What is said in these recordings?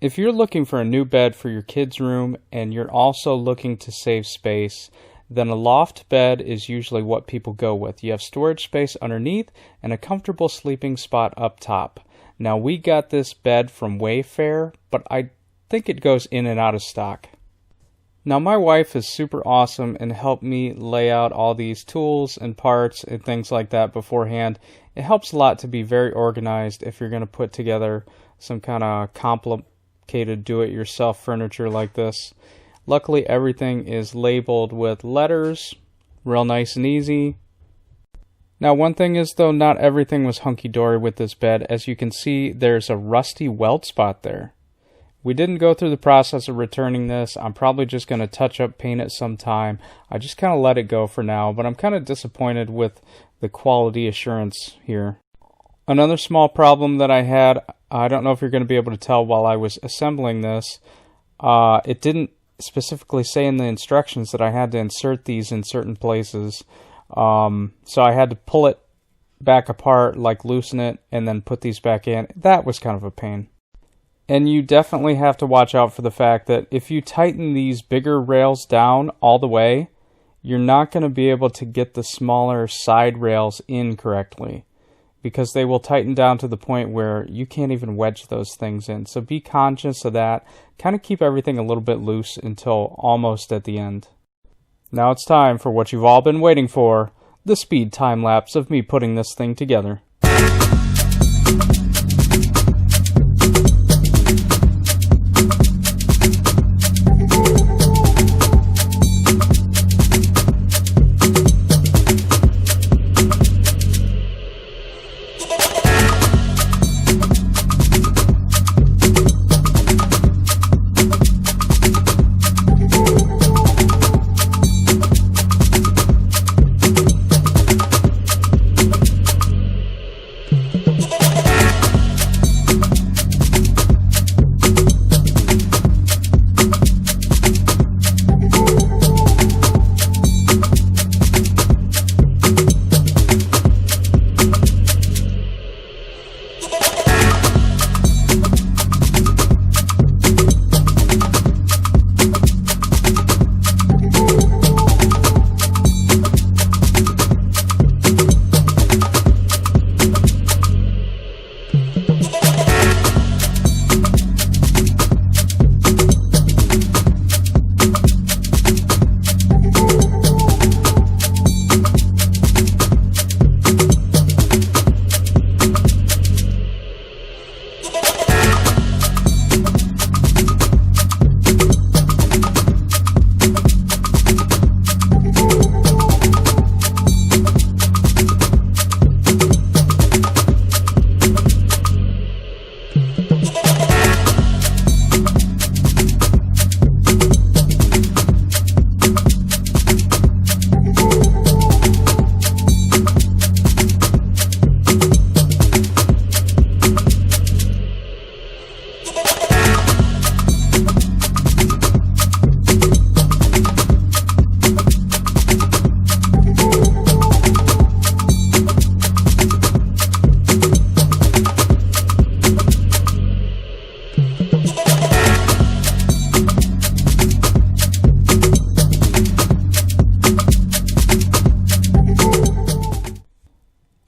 If you're looking for a new bed for your kids' room and you're also looking to save space, then a loft bed is usually what people go with. You have storage space underneath and a comfortable sleeping spot up top. Now, we got this bed from Wayfair, but I think it goes in and out of stock. Now, my wife is super awesome and helped me lay out all these tools and parts and things like that beforehand. It helps a lot to be very organized if you're going to put together some kind of complicated do-it-yourself furniture like this. Luckily, everything is labeled with letters, real nice and easy. Now, one thing is, though, not everything was hunky-dory with this bed. As you can see, there's a rusty weld spot there. We didn't go through the process of returning this. I'm probably just going to touch up, paint it sometime. I just kind of let it go for now, but I'm kind of disappointed with the quality assurance here. Another small problem that I had, I don't know if you're going to be able to tell while I was assembling this, it didn't specifically say in the instructions that I had to insert these in certain places. So I had to pull it back apart, like loosen it, and then put these back in. That was kind of a pain. And you definitely have to watch out for the fact that if you tighten these bigger rails down all the way, you're not going to be able to get the smaller side rails in correctly, because they will tighten down to the point where you can't even wedge those things in. So be conscious of that. Kind of keep everything a little bit loose until almost at the end. Now it's time for what you've all been waiting for, the speed time lapse of me putting this thing together.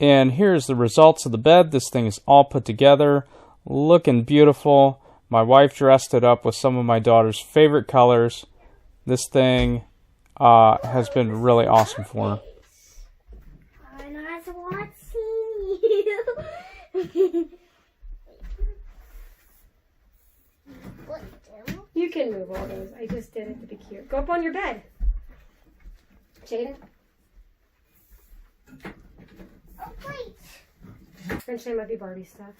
And here's the results of the bed. This thing is all put together, looking beautiful. My wife dressed it up with some of my daughter's favorite colors. This thing has been really awesome for her. I'm not watching you. You can move all those. I just did it to be cute. Go up on your bed. Jaden. Oh, wait. Eventually it might be Barbie stuff.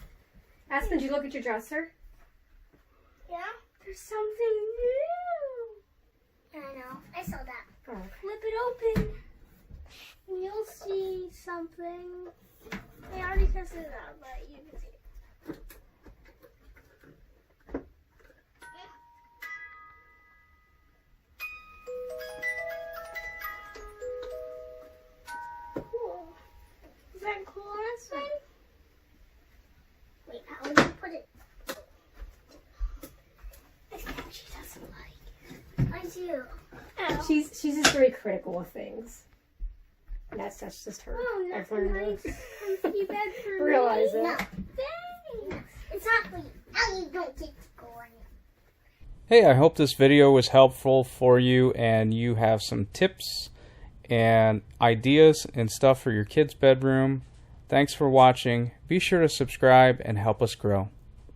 Aspen, did you look at your dresser? Yeah, there's something new. I know. I saw that. Oh. Flip it open. And you'll see something. I already tested it out, but you can see it. Cool. Is that cool, Aspen? Wait, how would you put it? too. Ow. She's just very critical of things. That's just her. Oh, I've that's a learned nice comfy bed for me. Realize it. No, thanks. It's not for you. Now you don't get to go on it. Hey, I hope this video was helpful for you and you have some tips and ideas and stuff for your kids' bedroom. Thanks for watching. Be sure to subscribe and help us grow.